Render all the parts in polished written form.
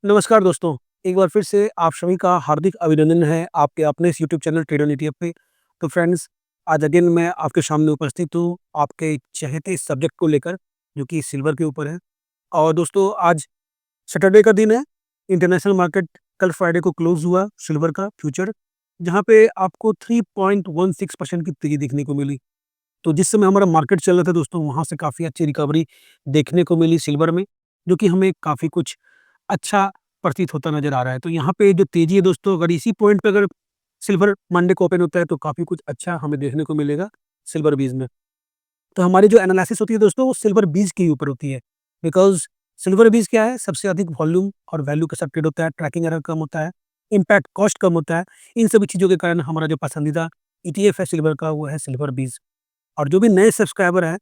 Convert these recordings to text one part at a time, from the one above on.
नमस्कार दोस्तों, एक बार फिर से आप सभी का हार्दिक अभिनंदन है आपके अपने इस YouTube channel trade on ETF पे। तो फ्रेंड्स, आज अगेन मैं आपके सामने उपस्थित हूँ आपके चहेते इस सब्जेक्ट को लेकर, जो कि सिल्वर के ऊपर है। और दोस्तों, आज सैटरडे का दिन है। इंटरनेशनल मार्केट कल फ्राइडे को क्लोज हुआ सिल्वर का फ्यूचर, जहाँ पे आपको 3.16% की तेजी देखने को मिली। तो जिस समय हमारा मार्केट चल रहा था दोस्तों, वहाँ से काफ़ी अच्छी रिकवरी देखने को मिली सिल्वर में, जो कि हमें काफ़ी कुछ अच्छा प्रतीत होता नज़र आ रहा है। तो यहाँ पे जो तेज़ी है दोस्तों, अगर इसी पॉइंट पे अगर सिल्वर मंडे को ओपन होता है, तो काफ़ी कुछ अच्छा हमें देखने को मिलेगा सिल्वर बीज में। तो हमारी जो एनालिसिस होती है दोस्तों, वो सिल्वर बीज के ऊपर होती है। बिकॉज़ सिल्वर बीज क्या है, सबसे अधिक वॉल्यूम और वैल्यू के साथ ट्रेड होता है, ट्रैकिंग एरर कम होता है, इम्पैक्ट कॉस्ट कम होता है। इन सभी चीज़ों के कारण हमारा जो पसंदीदा ईटीएफ है सिल्वर का, वो है सिल्वर बीज। और जो भी नए सब्सक्राइबर हैं,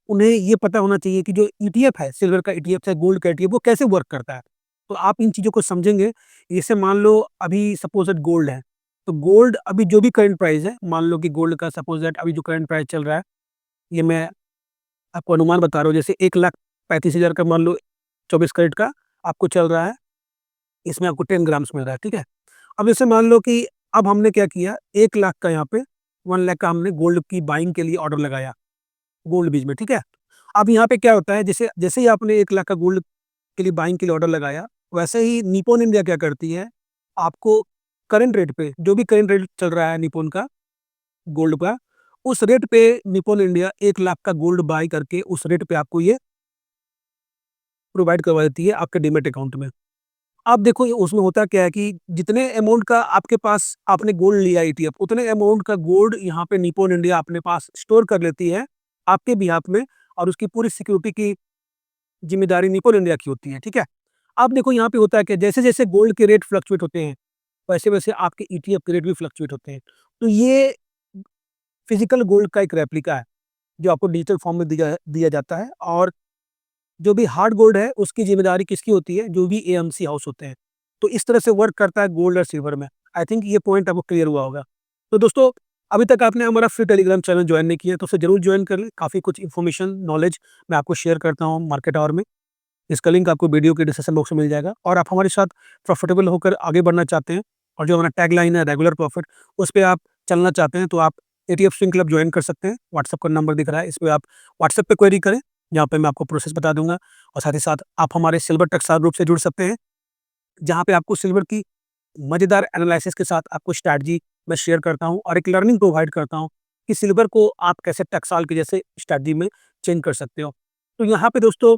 उन्हें ये पता होना चाहिए कि जो ईटीएफ है, सिल्वर का ईटीएफ है, गोल्ड का ईटीएफ, वो कैसे वर्क करता है। तो आप इन चीज़ों को समझेंगे। जैसे मान लो अभी सपोज़ दैट गोल्ड है, तो गोल्ड अभी जो भी करंट प्राइस है, मान लो कि गोल्ड का सपोज़ दैट अभी जो करंट प्राइस चल रहा है, ये मैं आपको अनुमान बता रहा हूँ, जैसे 1,35,000 का मान लो 24 कैरेट का आपको चल रहा है, इसमें आपको 10 ग्राम्स मिल रहा है, ठीक है? अब जैसे मान लो कि अब हमने क्या किया, 1 लाख का यहाँ पे 1 लाख का हमने गोल्ड की बाइंग के लिए ऑर्डर लगाया, गोल्ड बीज में, ठीक है? अब यहाँ पे क्या होता है, जैसे जैसे ही आपने 1 लाख का गोल्ड के लिए बाइंग के लिए ऑर्डर लगाया, वैसे ही निप्पॉन इंडिया क्या करती है, आपको करंट रेट पे, जो भी करंट रेट चल रहा है निप्पॉन का, गोल्ड का, उस रेट पे निप्पॉन इंडिया 1 लाख का गोल्ड बाय करके उस रेट पे आपको ये प्रोवाइड करवा देती है आपके डीमैट अकाउंट में। अब देखो ये उसमें होता क्या है कि जितने अमाउंट का आपके पास आपने गोल्ड लिया ईटीएफ, उतने अमाउंट का गोल्ड यहाँ पे निप्पॉन इंडिया अपने पास स्टोर कर लेती है आपके बिहाफ में, और उसकी पूरी सिक्योरिटी की ज़िम्मेदारी निप्पॉन इंडिया की होती है, ठीक है? अब देखो यहाँ पे होता है कि जैसे-जैसे गोल्ड के रेट फ्लक्चुएट होते हैं, वैसे-वैसे आपके ईटीएफ के रेट भी फ्लक्चुएट होते हैं। तो ये फिज़िकल गोल्ड का एक रेप्लिका है, जो आपको डिजिटल फॉर्म में दिया दिया जाता है। और जो भी हार्ड गोल्ड है, उसकी ज़िम्मेदारी किसकी होती है? जो भी एएमसी हाउस होते हैं। तो इस तरह से वर्क करता है गोल्ड और सिल्वर में। आई थिंक ये पॉइंट आपको क्लियर हुआ होगा। तो दोस्तों, अभी तक आपने हमारा फ्री टेलीग्राम चैनल जॉइन नहीं किया है, तो उसे ज़रूर जॉइन कर लें। काफ़ी कुछ इन्फॉर्मेशन, नॉलेज मैं आपको शेयर करता हूँ मार्केट आवर में। इसका लिंक आपको वीडियो के डिस्क्रिप्शन बॉक्स में मिल जाएगा। और आप हमारे साथ प्रॉफिटेबल होकर आगे बढ़ना चाहते हैं, और जो हमारा टैगलाइन है रेगुलर प्रॉफिट, उस पे आप चलना चाहते हैं, तो आप एटीएफ स्विंग क्लब जॉइन कर सकते हैं। व्हाट्सएप का नंबर दिख रहा है, इस पे आप व्हाट्सएप पे क्वेरी करें, जहाँ पे मैं आपको प्रोसेस बता दूँगा। और साथ ही साथ आप हमारे सिल्वर टेक्साल ग्रुप से जुड़ सकते हैं, जहाँ पे आपको सिल्वर की मज़ेदार एनालिसिस के साथ आपको स्ट्रैटेजी मैं शेयर करता हूँ, और एक लर्निंग प्रोवाइड करता हूँ कि सिल्वर को आप कैसे टकसाल के जैसे स्ट्रैटेजी में चेंज कर सकते हो। तो यहाँ पे दोस्तों,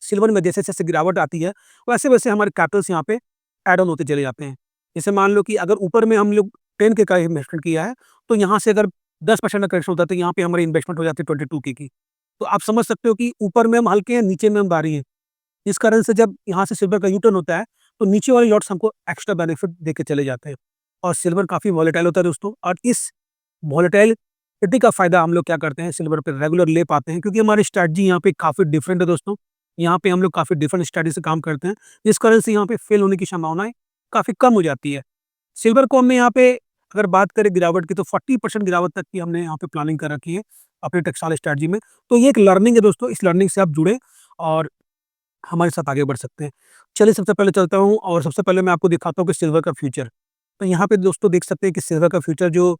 सिल्वर में जैसे-जैसे गिरावट आती है, वैसे-वैसे हमारे कैपिटल्स यहाँ पे ऐड ऑन होते चले जाते हैं। जैसे मान लो कि अगर ऊपर में हम लोग 10 के का इन्वेस्टमेंट किया है, तो यहाँ से अगर 10% का करेक्शन होता है, तो यहाँ पे हमारी इन्वेस्टमेंट हो जाती है 22 के की। तो आप समझ सकते हो कि ऊपर में हम हल्के हैं, नीचे में हम भारी हैं। इस कारण से जब यहाँ से सिल्वर का यू टर्न होता है, तो नीचे वाले लॉट्स हमको एक्स्ट्रा बेनिफिट देके चले जाते हैं। और सिल्वर काफ़ी वॉलेटाइल होता है दोस्तों, और इस वॉलेटाइलिटी का फ़ायदा हम लोग क्या करते हैं, सिल्वर पे रेगुलर ले पाते हैं, क्योंकि हमारी स्ट्रैटेजी यहाँ पे काफ़ी डिफरेंट है दोस्तों। यहाँ पे हम लोग काफ़ी डिफरेंट स्ट्रैटेजी से काम करते हैं, जिस कारण से यहाँ पे फेल होने की संभावनाएँ काफ़ी कम हो जाती है। सिल्वर को हमने यहाँ पे अगर बात करें गिरावट की, तो 40% गिरावट तक की हमने यहाँ पे प्लानिंग कर रखी है अपने टेक्सटाइल स्ट्रैटेजी में। तो ये एक लर्निंग है दोस्तों, इस लर्निंग से आप जुड़े और हमारे साथ आगे बढ़ सकते हैं। चलिए सबसे पहले चलता हूँ, और सबसे पहले मैं आपको दिखाता हूँ कि सिल्वर का फ्यूचर। तो यहाँ पे दोस्तों देख सकते हैं कि सिल्वर का फ्यूचर जो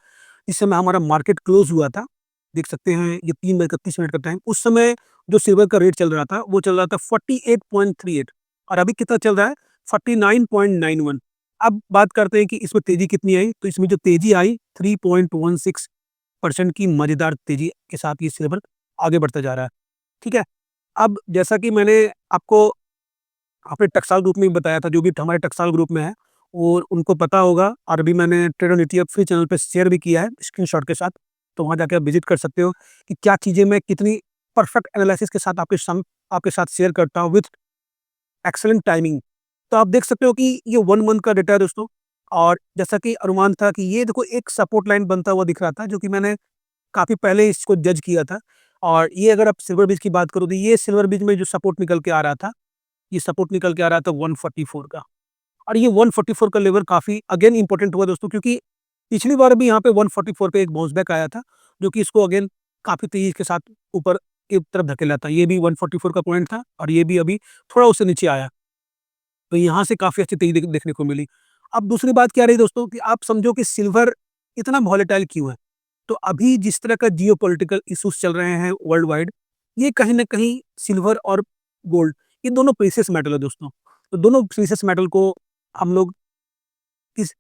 इस समय हमारा मार्केट क्लोज़ हुआ था, देख सकते हैं ये 3 बज 31 मिनट का टाइम, उस समय जो सिल्वर का रेट चल रहा था, वो चल रहा था 48.38, और अभी कितना चल रहा है? 49.91। अब बात करते हैं कि इसमें तेज़ी कितनी आई, तो इसमें जो तेज़ी आई 3.16% की मज़ेदार तेज़ी के साथ ये सिल्वर आगे बढ़ता जा रहा है, ठीक है? अब जैसा कि मैंने आपको अपने टकसाल ग्रुप में भी बताया था, जो भी हमारे टकसाल ग्रुप में है, और उनको पता होगा, और अभी मैंने trade on ETF free channel पे शेयर भी किया है स्क्रीनशॉट के साथ, तो वहाँ जाके आप विज़िट कर सकते हो कि क्या चीज़ें मैं कितनी परफेक्ट एनालिसिस के साथ आपके साथ शेयर करता हूँ विथ एक्सीलेंट टाइमिंग। तो आप देख सकते हो कि ये 1 मंथ का डेटा है दोस्तों, और जैसा कि अनुमान था कि ये देखो एक सपोर्ट लाइन बनता हुआ दिख रहा था, जो कि मैंने काफ़ी पहले इसको जज किया था। और ये अगर आप सिल्वर बीज की बात करो, तो ये सिल्वर बीज में जो सपोर्ट निकल के आ रहा था, ये सपोर्ट निकल के आ रहा था 144 का। और ये 144 का लेवल काफ़ी अगेन इंपॉर्टेंट हुआ दोस्तों, क्योंकि पिछली बार भी यहाँ पे 144 पे एक बाउंस बैक आया था, जो कि इसको अगेन काफ़ी तेज़ी के साथ ऊपर की तरफ धकेला था। ये भी 144 का पॉइंट था, और ये भी अभी थोड़ा उससे नीचे आया। तो यहाँ से काफ़ी अच्छी तेज़ी देखने को मिली। अब दूसरी बात क्या रही दोस्तों कि आप समझो कि सिल्वर इतना वॉलेटाइल क्यों है? तो अभी जिस तरह का जियोपॉलिटिकल इश्यूज़ चल रहे हैं वर्ल्ड वाइड, ये कहीं न कहीं सिल्वर और गोल्ड, ये दोनों प्रीशियस मेटल है दोस्तों। तो दोनों प्रीशियस मेटल को हम लोग इस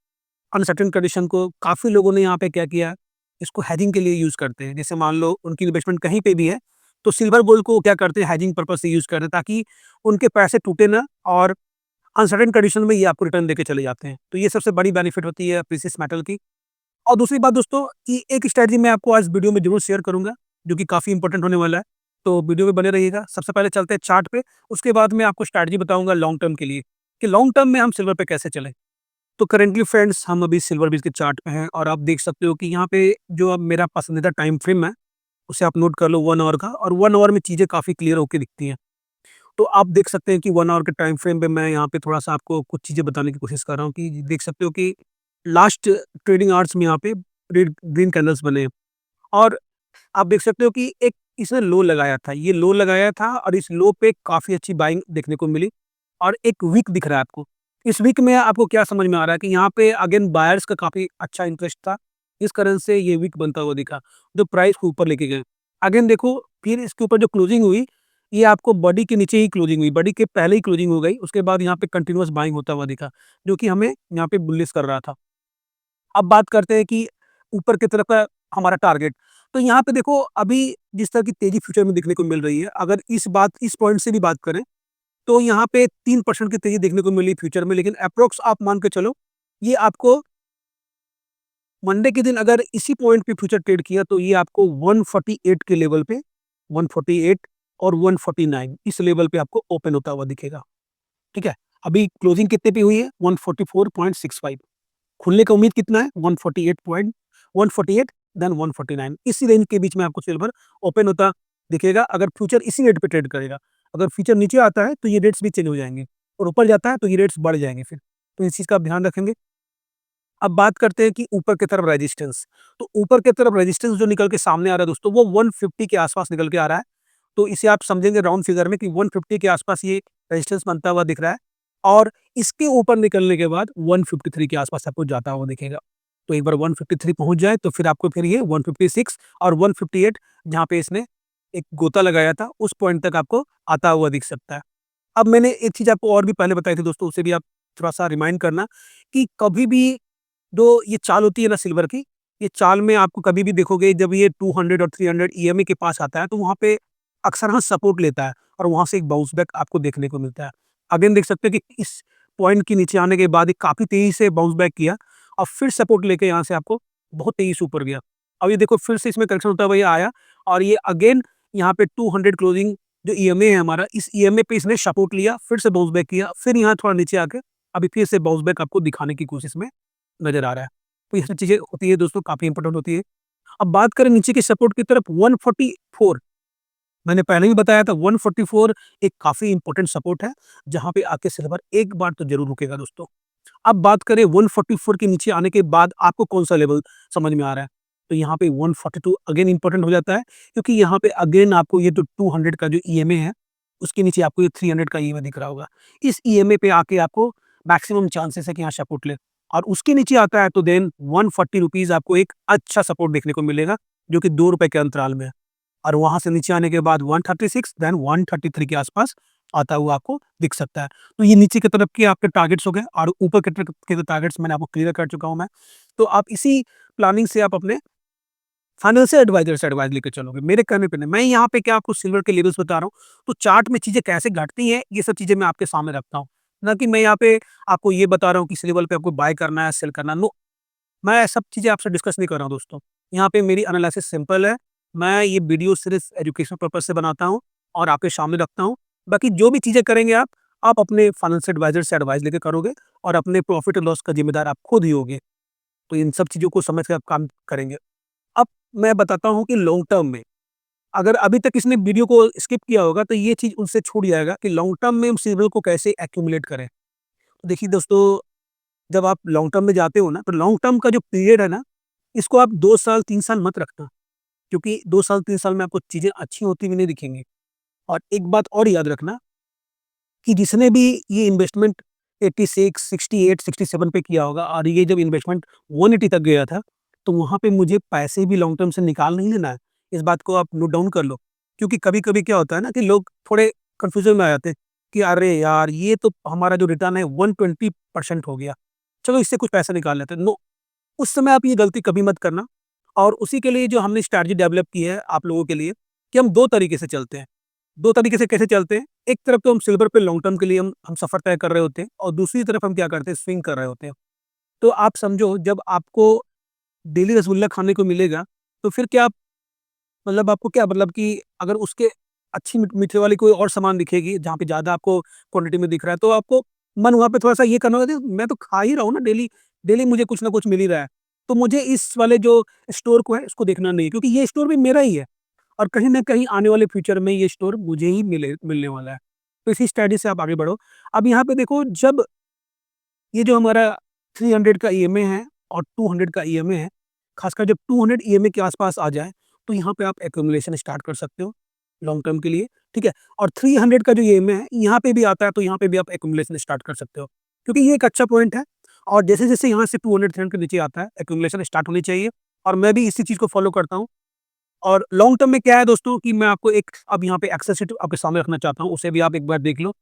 अनसर्टेन कंडीशन को काफ़ी लोगों ने यहाँ पे क्या किया, इसको हेजिंग के लिए यूज़ करते हैं। जैसे मान लो उनकी इन्वेस्टमेंट कहीं पे भी है, तो सिल्वर गोल्ड को क्या करते हैं, हेजिंग पर्पज़ से यूज़ करते हैं ताकि उनके पैसे टूटे ना, और अनसर्टेन कंडीशन में ये आपको रिटर्न देके चले जाते हैं। तो ये सबसे बड़ी बेनिफिट होती है प्रीशियस मेटल की। और दूसरी बात दोस्तों कि एक स्ट्रैटेजी मैं आपको आज वीडियो में ज़रूर शेयर करूँगा, जो कि काफ़ी इंपॉर्टेंट होने वाला है। तो वीडियो में बने रहिएगा। सबसे पहले चलते हैं चार्ट पे, उसके बाद मैं आपको स्ट्रैटेजी बताऊँगा लॉन्ग टर्म के लिए, कि लॉन्ग टर्म में हम सिल्वर पे कैसे चलें। तो करेंटली फ्रेंड्स हम अभी सिल्वर बीज के चार्ट पे हैं, और आप देख सकते हो कि यहाँ पे जो अब मेरा पसंदीदा टाइम फ्रेम है, उसे आप नोट कर लो 1 आवर का, और 1 आवर में चीज़ें काफ़ी क्लियर होके दिखती हैं। तो आप देख सकते हैं कि 1 आवर के टाइम फ्रेम पे मैं यहाँ पे थोड़ा-सा आपको कुछ चीज़ें बताने की कोशिश कर रहा हूँ कि देख सकते हो कि लास्ट ट्रेडिंग आवर्स में यहाँ पे रेड ग्रीन कैंडल्स बने हैं, और आप देख सकते हो कि एक इसने लो लगाया था, ये लो लगाया था, और इस लो पे काफ़ी अच्छी बाइंग देखने को मिली, और एक वीक दिख रहा है आपको। इस वीक में आपको क्या समझ में आ रहा है कि यहाँ पे अगेन बायर्स का काफ़ी अच्छा इंटरेस्ट था, इस कारण से ये वीक बनता हुआ दिखा, जो प्राइस को ऊपर लेके गए। अगेन देखो, फिर इसके ऊपर जो क्लोजिंग हुई, ये आपको बॉडी के नीचे ही क्लोजिंग हुई, बॉडी के पहले ही क्लोजिंग हो गई, उसके बाद यहाँ पे कंटिन्यूअस बाइंग होता हुआ दिखा, जो कि हमें यहाँ पे बुलिश कर रहा था। अब बात करते हैं कि ऊपर की तरफ का हमारा टारगेट। तो यहाँ पे देखो, अभी जिस तरह की तेज़ी फ्यूचर में देखने को मिल रही है, अगर इस पॉइंट से भी बात करें, तो यहाँ पे 3% की तेज़ी देखने को मिली फ्यूचर में, लेकिन एप्रॉक्स आप मान के चलो, ये आपको मंडे के दिन अगर इसी पॉइंट पे फ्यूचर ट्रेड किया, तो ये आपको 148 के लेवल पे, 148 और 149 इस लेवल पे आपको ओपन होता हुआ दिखेगा। ठीक है? अभी क्लोजिंग कितने पे हुई है? 144.65। खुलने का उम्मीद कितना है? 148 देन 149, इसी रेंज के बीच में आपको सिल्वर ओपन होता दिखेगा, अगर फ्यूचर इसी रेट पे ट्रेड करेगा। अगर फ्यूचर नीचे आता है, तो ये रेट्स भी चेंज हो जाएँगे, और ऊपर जाता है, तो ये रेट्स बढ़ जाएँगे फिर। तो इस चीज़ का आप ध्यान रखेंगे। अब बात करते हैं कि ऊपर की तरफ रेजिस्टेंस। तो ऊपर की तरफ रेजिस्टेंस जो निकल के सामने आ रहा है दोस्तों, वो 150 के आस-पास निकल के आ रहा है। तो इसे आप समझेंगे राउंड फिगर में कि 150 के आस-पास ये रेजिस्टेंस बनता हुआ दिख रहा है, और इसके ऊपर निकलने के बाद 153 के आस-पास आपको जाता हुआ दिखेगा। तो एक बार 153 पहुँच जाए, तो फिर आपको फिर ये 156 और 158, जहाँ पे इसने एक गोता लगाया था, उस पॉइंट तक आपको आता हुआ दिख सकता है। अब मैंने एक चीज़ आपको और भी पहले बताई थी दोस्तों, उसे भी आप थोड़ा-सा रिमाइंड करना, कि कभी भी जो ये चाल होती है ना सिल्वर की, ये चाल में आपको कभी भी देखोगे, जब ये 200 और 300 ईएमए के पास आता है, तो वहाँ पे अक्सर हाँ सपोर्ट लेता है, और वहाँ से एक बाउंस बैक आपको देखने को मिलता है। अगेन देख सकते हैं कि इस पॉइंट के नीचे आने के बाद ये काफ़ी तेज़ी से बाउंस बैक किया, और फिर सपोर्ट लेके यहाँ से आपको बहुत तेज़ी से ऊपर गया। अब ये देखो, फिर से इसमें करेक्शन होता हुआ ये आया, और ये अगेन यहाँ पे 200 क्लोजिंग जो ईएमए है हमारा, इस ईएमए पे इसने सपोर्ट लिया, फिर से बाउंस बैक किया, फिर यहाँ थोड़ा नीचे आके अभी फिर से बाउंस बैक आपको दिखाने की कोशिश में नज़र आ रहा है। तो ये सब चीज़ें होती है दोस्तों, काफ़ी इंपॉर्टेंट होती है। अब बात करें नीचे के सपोर्ट की तरफ, 144, मैंने पहले भी बताया था 144 एक काफ़ी इंपॉर्टेंट सपोर्ट है, जहाँ पे आके सिल्वर एक बार तो ज़रूर रुकेगा दोस्तों। अब बात करें 144 के नीचे आने के बाद आपको कौन-सा लेवल समझ में आ रहा है? तो यहाँ पे 142 अगेन इंपॉर्टेंट हो जाता है, क्योंकि यहाँ पे अगेन आपको ये जो 200 का जो ईएमए है, उसके नीचे आपको ये 300 का ईएमए दिख रहा होगा। इस ईएमए पे आके आपको मैक्सिमम चांसेस है कि यहाँ सपोर्ट ले, और उसके नीचे आता है, तो देन 140 रुपीज़ आपको एक अच्छा सपोर्ट देखने को मिलेगा, जो कि ₹2 के अंतराल में है। और वहाँ से नीचे आने के बाद 136 देन 133 के आस-पास आता हुआ आपको दिख सकता है। तो ये नीचे की तरफ के आपके टारगेट्स हो गए, और ऊपर की तरफ के जो टारगेट्स मैंने आपको क्लियर कर चुका हूँ मैं। तो आप इसी प्लानिंग से आप अपने फाइनेंशियल एडवाइज़र से एडवाइस लेके चलोगे, मेरे कहने पे नहीं। मैं यहाँ पे क्या आपको सिल्वर के लेवल्स बता रहा हूँ, तो चार्ट में चीज़ें कैसे घटती हैं, ये सब चीज़ें मैं आपके सामने रखता हूँ। ना कि मैं यहाँ पे आपको ये बता रहा हूँ कि इस लेवल पे आपको बाय करना है, सेल करना है, नो। मैं सब चीज़ें आपसे डिस्कस नहीं कर रहा हूँ दोस्तों। यहाँ पे मेरी एनालिसिस सिंपल है। मैं ये वीडियो सिर्फ़ एजुकेशन पर्पज़ से बनाता हूँ, और आपके सामने रखता हूँ। बाकी जो भी चीज़ें करेंगे आप अपने फाइनेंशियल एडवाइज़र से एडवाइस लेके करोगे, और अपने प्रॉफ़िट और लॉस का ज़िम्मेदार आप खुद ही होगे। तो इन सब चीज़ों को समझ के आप काम करेंगे। अब मैं बताता हूँ कि लॉन्ग टर्म में, अगर अभी तक इसने वीडियो को स्किप किया होगा, तो ये चीज़ उनसे छूट जाएगा कि लॉन्ग टर्म में हम सिल्वर को कैसे एक्यूमुलेट करें। तो देखिए दोस्तों, जब आप लॉन्ग टर्म में जाते हो ना, तो लॉन्ग टर्म का जो पीरियड है ना, इसको आप 2 साल 3 साल मत रखना, क्योंकि 2 साल 3 साल में आपको चीज़ें अच्छी होती हुई नहीं दिखेंगी। और एक बात और याद रखना, कि जिसने भी ये इन्वेस्टमेंट 86, 68, 67 पे किया होगा और ये जब इन्वेस्टमेंट 180 तक गया था, तो वहाँ पे मुझे पैसे भी लॉन्ग टर्म से निकाल नहीं लेना है। इस बात को आप नोट डाउन कर लो। क्योंकि कभी-कभी क्या होता है ना कि लोग थोड़े कन्फ्यूज़न में आ जाते हैं कि अरे यार! ये तो हमारा जो रिटर्न है 120% हो गया। चलो इससे कुछ पैसा निकाल लेते हैं। नो, उस समय आप ये गलती कभी मत करना और उसी के लिए जो हमने स्ट्रैटेजी डेवलप की है आप लोगों के लिए कि हम 2 तरीके से चलते हैं। 2 तरीके से कैसे चलते हैं? एक तरफ तो हम सिल्वर पे लॉन्ग टर्म के लिए हम सफ़र तय कर रहे होते हैं और दूसरी तरफ हम क्या करते हैं स्विंग कर रहे होते हैं। तो आप समझो जब आपको डेली रसगुल्ला खाने को मिलेगा, तो फिर क्या मतलब आपको क्या मतलब कि अगर उसके अच्छी मीठे वाली कोई और सामान दिखेगी, जहाँ पे ज़्यादा आपको क्वांटिटी में दिख रहा है, तो आपको मन वहाँ पे थोड़ा-सा ये करना होगा कि मैं तो खा ही रहा हूँ ना डेली, डेली मुझे कुछ ना कुछ मिल ही रहा है। तो मुझे इस वाले जो स्टोर को है, इसको देखना नहीं है क्योंकि ये स्टोर भी मेरा ही है और कहीं न कहीं आने वाले फ्यूचर में ये स्टोर मुझे ही मिलने वाला है। तो इसी स्ट्रैटेजी से आप आगे बढ़ो। अब यहाँ पे देखो जब ये जो हमारा 300 का ईएमआई है और 200 का ईएमआई है, खासकर जब 200 ईएमआई के आस-पास आ जाए, तो यहाँ पे आप एक्यूमुलेशन स्टार्ट कर सकते हो, लॉन्ग टर्म के लिए, ठीक है? और 300 का जो ईएमआई है, यहाँ पे भी आता है, तो यहाँ पे भी आप एक्यूमुलेशन स्टार्ट कर सकते हो। क्योंकि ये एक अच्छा पॉइंट है और जैसे-जैसे यहाँ से 200, 300 के नीचे आता है, एक्यूमुलेशन स्टार्ट होनी चाहिए और मैं भी इसी चीज़ को फॉलो करता हूँ। और लॉन्ग टर्म में क्या है दोस्तों कि मैं आपको एक अब यहाँ पे एक्सेल शीट आपके सामने रखना चाहता हूँ, उसे भी आप एक बार देख लो।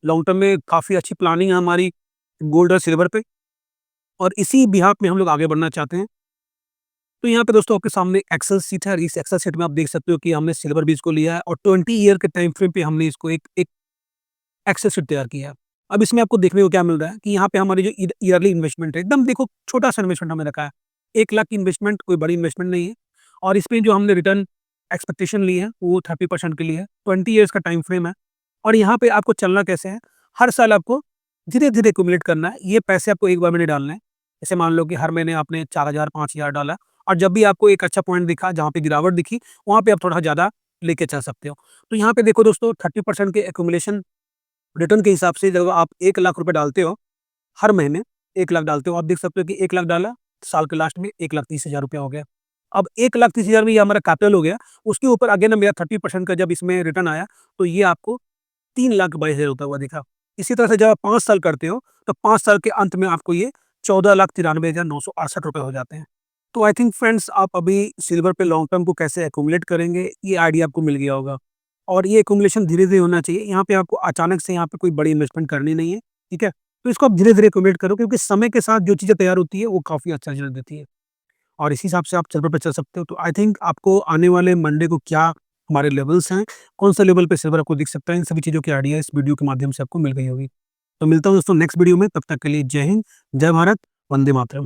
लॉन्ग टर्म में काफ़ी अच्छी प्लानिंग है हमारी गोल्ड और सिल्वर पे। और इसी बिहाफ़ में हम लोग आगे बढ़ना चाहते हैं। तो यहाँ पे दोस्तों आपके सामने एक्सेल शीट है और इस एक्सेल शीट में आप देख सकते हो कि हमने सिल्वर बीज को लिया है और 20 ईयर के टाइम फ्रेम पे हमने इसको एक एक एक्सेल शीट तैयार किया है। अब इसमें आपको देखने को क्या मिल रहा है कि यहाँ पे हमारी जो ईयरली इन्वेस्टमेंट है, एकदम देखो छोटा-सा इन्वेस्टमेंट हमने रखा है। 1 लाख की इन्वेस्टमेंट कोई बड़ी इन्वेस्टमेंट नहीं है और इसमें जो हमने रिटर्न एक्सपेक्टेशन ली है, वो 30% के लिए है। 20 ईयर्स का टाइम फ्रेम है और यहाँ पे आपको चलना कैसे है, हर साल आपको धीरे-धीरे एक्यूमुलेट करना है। ये पैसे आपको एक बार में नहीं डालने हैं। जैसे मान लो कि हर महीने आपने 4000 5000 डाला और जब भी आपको एक अच्छा पॉइंट दिखा, जहाँ पे गिरावट दिखी, वहाँ पे आप थोड़ा ज़्यादा लेके चल सकते हो। तो यहाँ पे देखो दोस्तों 30% के एक्यूमुलेशन रिटर्न के हिसाब से जब आप 1 लाख रुपए डालते हो, हर महीने 1 लाख डालते हो, आप देख सकते हो कि 1 लाख डाला, साल के लास्ट में 1,30,000 रुपया हो गया। अब 1,30,000 में ये हमारा कैपिटल हो गया, उसके ऊपर अगेन मेरा 30% का जब इसमें रिटर्न आया, तो ये आपको 3,22,000 होता हुआ दिखा। इसी तरह से जब आप 5 साल करते हो, तो 5 साल के अंत में आपको ये 14,93,968 रुपए हो जाते हैं। तो आई थिंक फ्रेंड्स आप अभी सिल्वर पे लॉन्ग टर्म को कैसे एक्यूमुलेट करेंगे, ये आइडिया आपको मिल गया होगा। और ये एक्यूमुलेशन धीरे-धीरे होना चाहिए, यहाँ पे आपको अचानक से यहाँ पे कोई बड़ी इन्वेस्टमेंट करनी नहीं है, ठीक है? तो इसको आप धीरे-धीरे एक्यूमुलेट करो क्योंकि समय के साथ जो चीज़ें तैयार होती है, वो काफ़ी अच्छा रिज़ल्ट देती है। और इसी हिसाब से आप सिल्वर पे चल सकते हो। तो आई थिंक आपको आने वाले मंडे को क्या हमारे लेवल्स हैं, कौन-सा लेवल पे सिल्वर आपको दिख सकता है, इन सभी चीज़ों की आइडिया इस वीडियो के माध्यम से आपको मिल गई होगी। तो मिलता हूँ दोस्तों नेक्स्ट वीडियो में, तब तक के लिए जय हिंद, जय भारत, वंदे मातरम।